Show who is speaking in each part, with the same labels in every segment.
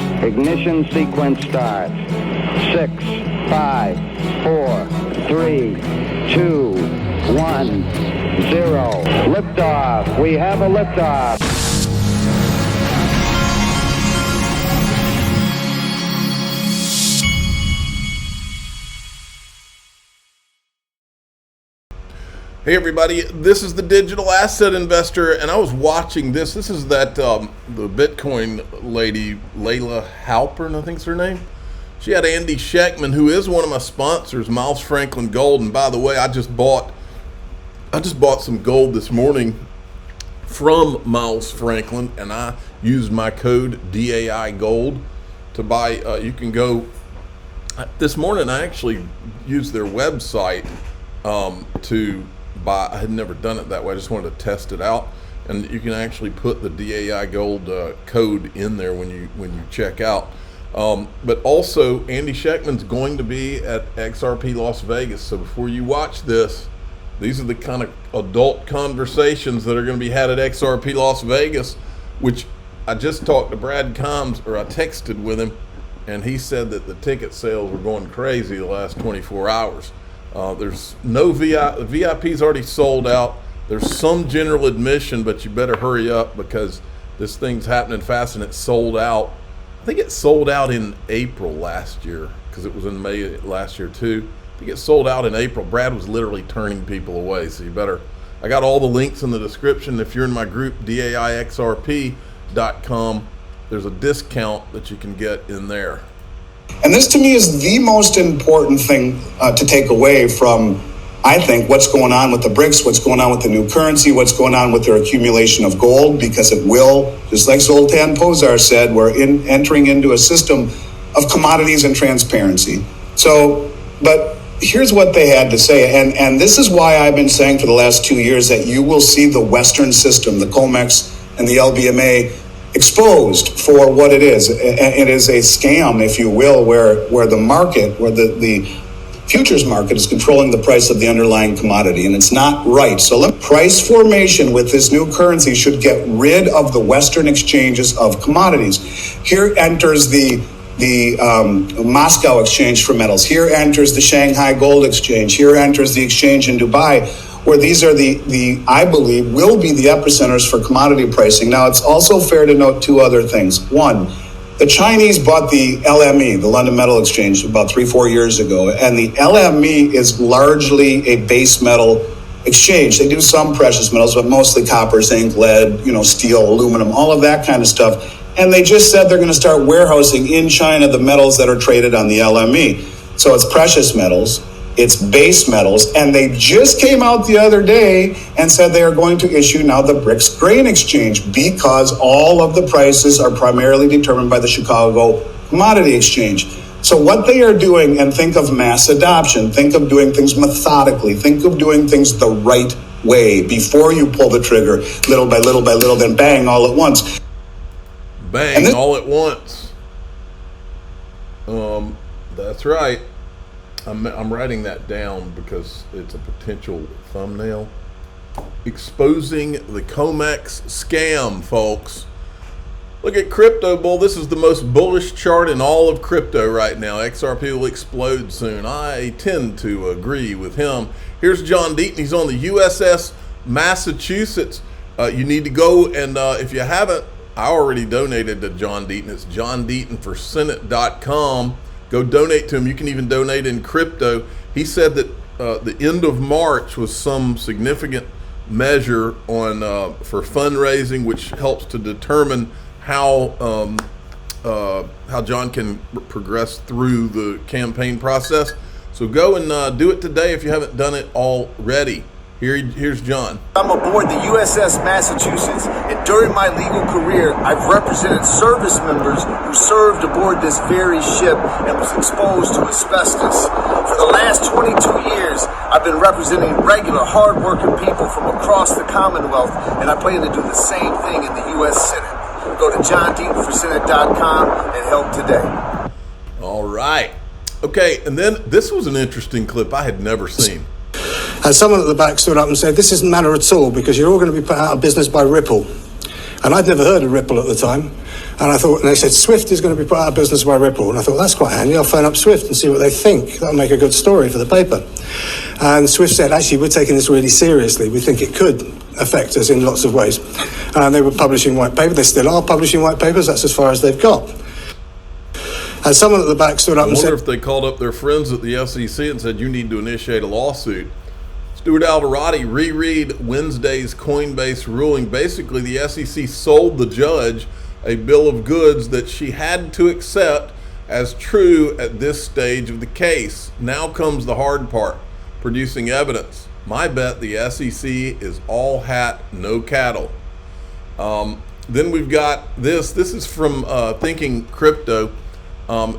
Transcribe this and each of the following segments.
Speaker 1: Ignition sequence start. 6, 5, 4, 3, 2, 1, 0. Liftoff. We have a liftoff.
Speaker 2: Hey everybody, this is the Digital Asset Investor, and I was watching this. This is that the Bitcoin lady, Layla Halpern, I think's her name. She had Andy Schectman, who is one of my sponsors, Miles Franklin Gold. And by the way, I just bought some gold this morning from Miles Franklin, and I used my code DAI Gold to buy. You can go. This morning, I actually used their website to buy. I had never done it that way. I just wanted to test it out, and you can actually put the DAI Gold code in there when you check out. But also, Andy Schectman's going to be at XRP Las Vegas. So before you watch this, these are the kind of adult conversations that are going to be had at XRP Las Vegas, which I just talked to Brad Combs, or I texted with him, and he said that the ticket sales were going crazy the last 24 hours. There's no VIP's already sold out. There's some general admission, but you better hurry up because this thing's happening fast, and it's sold out. I think it sold out in April last year because it was in May last year too. I think it sold out in April. Brad was literally turning people away, so you better. I got all the links in the description. If you're in my group, DAIXRP.com, there's a discount that you can get in there.
Speaker 3: And this to me is the most important thing to take away from, I think, what's going on with the BRICS, what's going on with the new currency, what's going on with their accumulation of gold, because it will, just like Zoltan Pozar said, we're entering into a system of commodities and transparency. So, but here's what they had to say, and this is why I've been saying for the last 2 years that you will see the Western system, the COMEX and the LBMA, exposed for what it is. It is a scam, if you will, where the market, where the futures market is controlling the price of the underlying commodity, and it's not right. So price formation with this new currency should get rid of the Western exchanges of commodities. Here enters the Moscow exchange for metals. Here enters the Shanghai Gold Exchange. Here enters the exchange in Dubai, where these are the I believe will be the epicenters for commodity pricing. Now, it's also fair to note two other things. One, the Chinese bought the LME, the London Metal Exchange, about 3-4 years ago, and the LME is largely a base metal exchange. They do some precious metals, but mostly copper, zinc, lead, steel, aluminum, all of that kind of stuff. And they just said they're going to start warehousing in China the metals that are traded on the LME. So it's precious metals, it's base metals, and they just came out the other day and said they are going to issue now the BRICS Grain Exchange because all of the prices are primarily determined by the Chicago Commodity Exchange. So what they are doing, and think of mass adoption, think of doing things methodically, think of doing things the right way before you pull the trigger, little by little by little, then bang all at once.
Speaker 2: Bang all at once. That's right. I'm writing that down because it's a potential thumbnail. Exposing the COMEX scam, folks. Look at Crypto Bull. This is the most bullish chart in all of crypto right now. XRP will explode soon. I tend to agree with him. Here's John Deaton. He's on the USS Massachusetts. You need to go, and if you haven't, I already donated to John Deaton. It's johndeatonforsenate.com. Go donate to him. You can even donate in crypto. He said that the end of March was some significant measure on for fundraising, which helps to determine how John can progress through the campaign process. So go and do it today if you haven't done it already. Here's John.
Speaker 4: I'm aboard the USS Massachusetts, and during my legal career, I've represented service members who served aboard this very ship and was exposed to asbestos. For the last 22 years, I've been representing regular, hard-working people from across the Commonwealth, and I plan to do the same thing in the U.S. Senate. Go to johndeatonforsenate.com and help today.
Speaker 2: All right. Okay, and then this was an interesting clip I had never seen.
Speaker 5: And someone at the back stood up and said, "This isn't matter at all because you're all going to be put out of business by Ripple." And I'd never heard of Ripple at the time. And I thought, and they said, Swift is going to be put out of business by Ripple. And I thought, that's quite handy. I'll phone up Swift and see what they think. That'll make a good story for the paper. And Swift said, actually, we're taking this really seriously. We think it could affect us in lots of ways. And they were publishing white papers. They still are publishing white papers. That's as far as they've got. And someone at the back stood up and said,
Speaker 2: I wonder if they called up their friends at the SEC and said, you need to initiate a lawsuit. Stuart Alvarado, reread Wednesday's Coinbase ruling. Basically, the SEC sold the judge a bill of goods that she had to accept as true at this stage of the case. Now comes the hard part, producing evidence. My bet the SEC is all hat, no cattle. Then we've got this. This is from Thinking Crypto.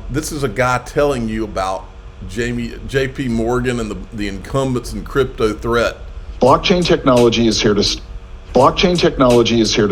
Speaker 2: This is a guy telling you about JP Morgan and the incumbents in crypto threat.
Speaker 6: Blockchain technology is here to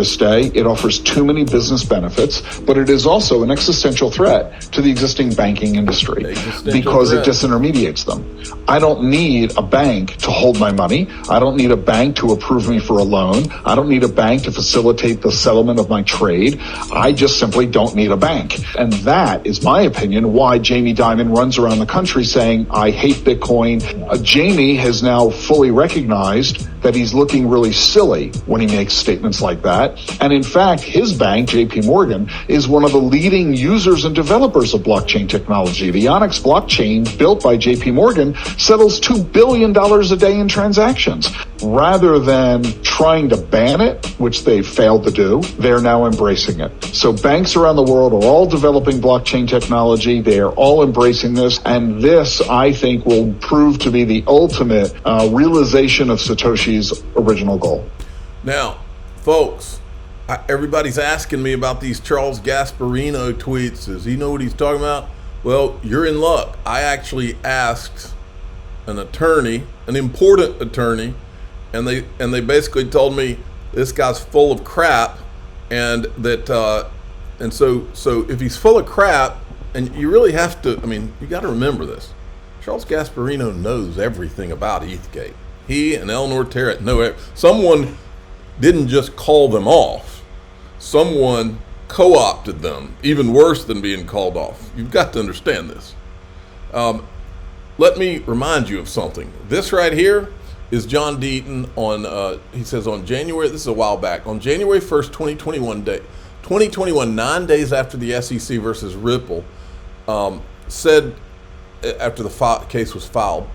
Speaker 6: stay. It offers too many business benefits, but it is also an existential threat to the existing banking industry because it disintermediates them. I don't need a bank to hold my money. I don't need a bank to approve me for a loan. I don't need a bank to facilitate the settlement of my trade. I just simply don't need a bank. And that is my opinion why Jamie Dimon runs around the country saying, I hate Bitcoin. Jamie has now fully recognized that he's looking really silly when he makes statements like that. And in fact, his bank, JP Morgan, is one of the leading users and developers of blockchain technology. The Onyx blockchain built by JP Morgan settles $2 billion a day in transactions. Rather than trying to ban it, which they failed to do, they're now embracing it. So banks around the world are all developing blockchain technology. They are all embracing this. And this, I think, will prove to be the ultimate realization of Satoshi's original goal.
Speaker 2: Now, folks, everybody's asking me about these Charles Gasparino tweets. Does he know what he's talking about? Well, you're in luck. I actually asked an attorney, an important attorney, and they basically told me this guy's full of crap, and that and so if he's full of crap, and you really have to, I mean, you got to remember this. Charles Gasparino knows everything about ETHgate. He and Eleanor Terrett know it. Someone didn't just call them off. Someone co-opted them, even worse than being called off. You've got to understand this. Let me remind you of something. This right here is John Deaton on, he says on January, this is a while back, on January 1st, 2021, 9 days after the SEC versus Ripple, said, after the case was filed,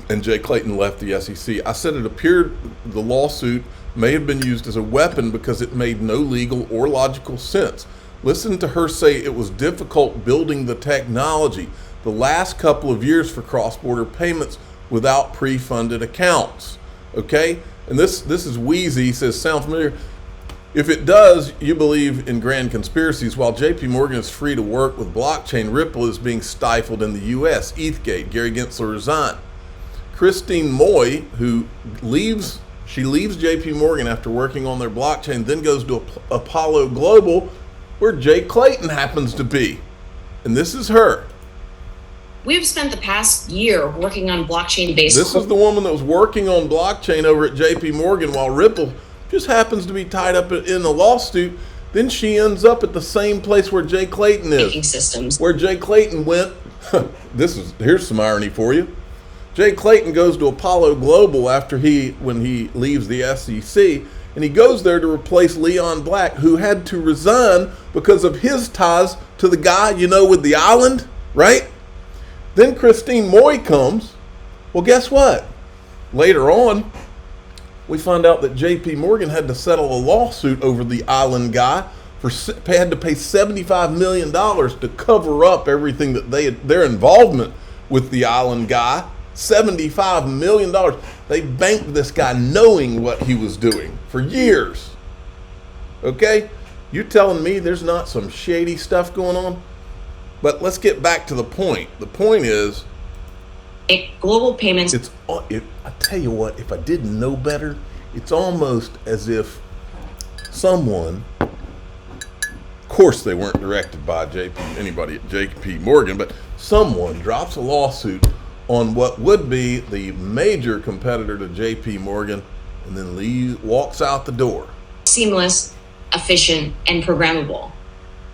Speaker 2: and Jay Clayton left the SEC, I said it appeared the lawsuit may have been used as a weapon because it made no legal or logical sense. Listen to her say it was difficult building the technology the last couple of years for cross-border payments without pre-funded accounts. Okay? And this is Wheezy, says, sound familiar? If it does, you believe in grand conspiracies. While JP Morgan is free to work with blockchain, Ripple is being stifled in the US. ETHgate, Gary Gensler resigned. Christine Moy, who leaves JP Morgan after working on their blockchain, then goes to Apollo Global, where Jay Clayton happens to be. And this is her.
Speaker 7: We've spent the past year working on blockchain-based...
Speaker 2: This is the woman that was working on blockchain over at JP Morgan while Ripple just happens to be tied up in a lawsuit. Then she ends up at the same place where Jay Clayton is.
Speaker 7: Banking systems.
Speaker 2: Where Jay Clayton went. Here's some irony for you. Jay Clayton goes to Apollo Global when he leaves the SEC, and he goes there to replace Leon Black, who had to resign because of his ties to the guy, with the island, right? Then Christine Moy comes. Well, guess what? Later on, we find out that JP Morgan had to settle a lawsuit over the island guy, had to pay $75 million to cover up everything that their involvement with the island guy. $75 million. They banked this guy knowing what he was doing for years. Okay? You telling me there's not some shady stuff going on? But let's get back to the point. The point is,
Speaker 7: global payments.
Speaker 2: I tell you what, if I didn't know better, it's almost as if someone, of course they weren't directed by anybody at JP Morgan, but someone drops a lawsuit on what would be the major competitor to JP Morgan, and then walks out the door.
Speaker 7: Seamless, efficient, and programmable.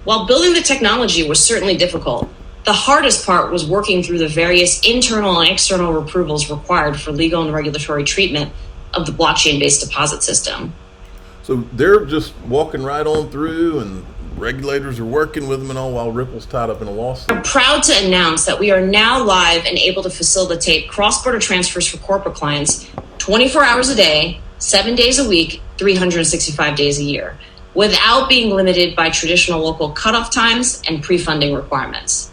Speaker 7: While building the technology was certainly difficult, the hardest part was working through the various internal and external approvals required for legal and regulatory treatment of the blockchain-based deposit system.
Speaker 2: So they're just walking right on through, and regulators are working with them and all, while Ripple's tied up in a lawsuit.
Speaker 7: I'm proud to announce that we are now live and able to facilitate cross-border transfers for corporate clients 24 hours a day, 7 days a week, 365 days a year, without being limited by traditional local cutoff times and pre-funding requirements.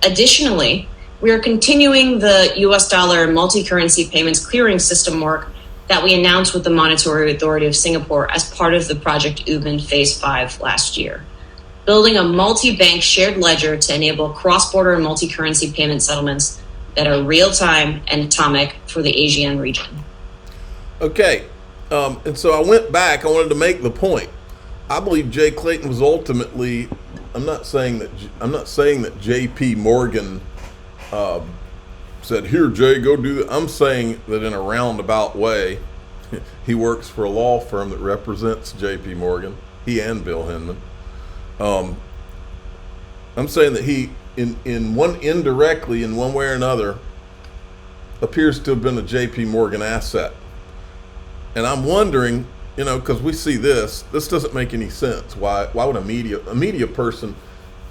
Speaker 7: Additionally, we are continuing the US dollar multi-currency payments clearing system work that we announced with the Monetary Authority of Singapore as part of the Project Ubin Phase 5 last year, building a multi-bank shared ledger to enable cross-border and multi-currency payment settlements that are real-time and atomic for the ASEAN region. Okay,
Speaker 2: and so I went back. I wanted to make the point. I believe Jay Clayton was ultimately. I'm not saying that J.P. Morgan said, "Here, Jay, go do that." I'm saying that in a roundabout way, he works for a law firm that represents J.P. Morgan. He and Bill Hinman. I'm saying that he, indirectly, in one way or another, appears to have been a J.P. Morgan asset. And I'm wondering, because we see this doesn't make any sense. Why would a media person,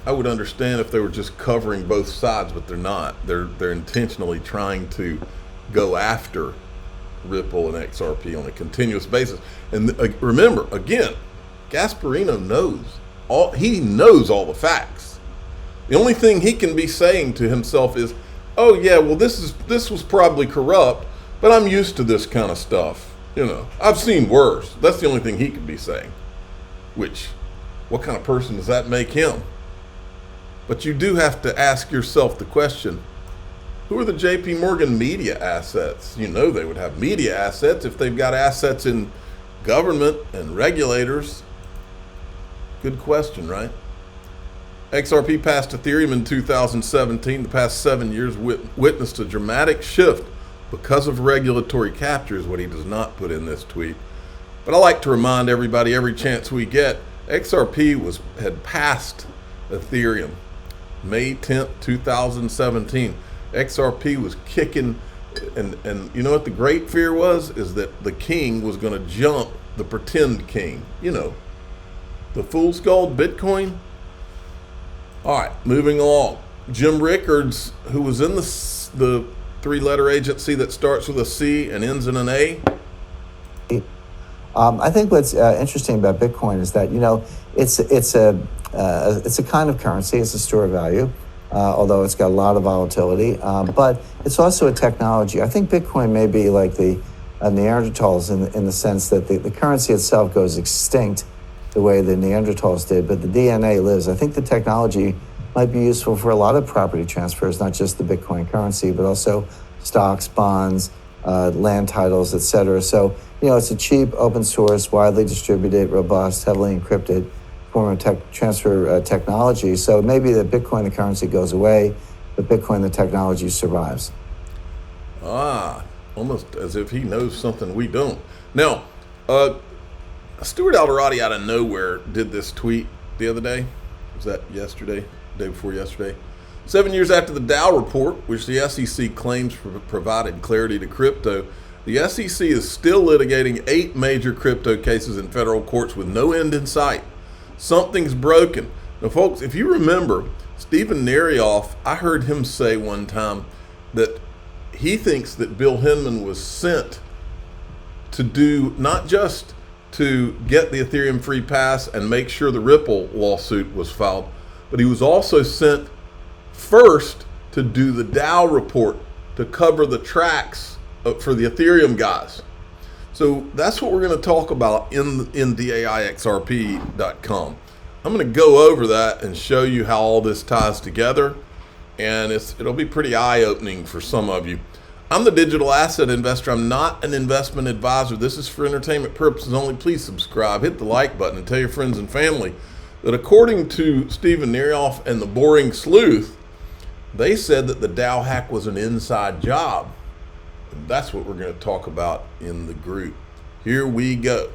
Speaker 2: I would understand if they were just covering both sides, but they're not. They're intentionally trying to go after Ripple and XRP on a continuous basis. And remember, again, Gasparino knows all the facts. The only thing he can be saying to himself is, "Oh yeah, well this was probably corrupt, but I'm used to this kind of stuff. I've seen worse." That's the only thing he could be saying. Which, what kind of person does that make him? But you do have to ask yourself the question, who are the JP Morgan media assets? They would have media assets if they've got assets in government and regulators. Good question, right? XRP passed Ethereum in 2017. The past 7 years witnessed a dramatic shift because of regulatory capture, is what he does not put in this tweet. But I like to remind everybody every chance we get, XRP had passed Ethereum May 10th, 2017. XRP was kicking, and you know what the great fear was? Is that the king was going to jump the pretend king. The fool's gold Bitcoin. All right, moving along. Jim Rickards, who was in the three-letter agency that starts with a C and ends in an A.
Speaker 8: I think what's interesting about Bitcoin is that it's a kind of currency. It's a store of value, although it's got a lot of volatility. But it's also a technology. I think Bitcoin may be like the Neanderthals in the sense that the currency itself goes extinct the way the Neanderthals did, but the DNA lives. I think the technology might be useful for a lot of property transfers, not just the Bitcoin currency, but also stocks, bonds, land titles, etc. So, it's a cheap, open source, widely distributed, robust, heavily encrypted form of transfer technology. So maybe the Bitcoin, the currency, goes away, but Bitcoin, the technology, survives.
Speaker 2: Almost as if he knows something we don't. Now, Stuart Alderati out of nowhere did this tweet the other day. Was that yesterday? Day before yesterday? 7 years after the Dow report, which the SEC claims provided clarity to crypto, the SEC is still litigating 8 major crypto cases in federal courts with no end in sight. Something's broken. Now, folks, if you remember, Stephen Narioff, I heard him say one time that he thinks that Bill Hinman was sent to do, not just to get the Ethereum free pass and make sure the Ripple lawsuit was filed, but he was also sent first to do the Dow report, to cover the tracks for the Ethereum guys. So that's what we're going to talk about in DAIXRP.com. I'm going to go over that and show you how all this ties together, and it'll be pretty eye-opening for some of you. I'm the digital asset investor. I'm not an investment advisor. This is for entertainment purposes only. Please subscribe, hit the like button, and tell your friends and family that according to Stephen Narioff and the Boring Sleuth, they said that the Dow hack was an inside job. And that's what we're going to talk about in the group. Here we go.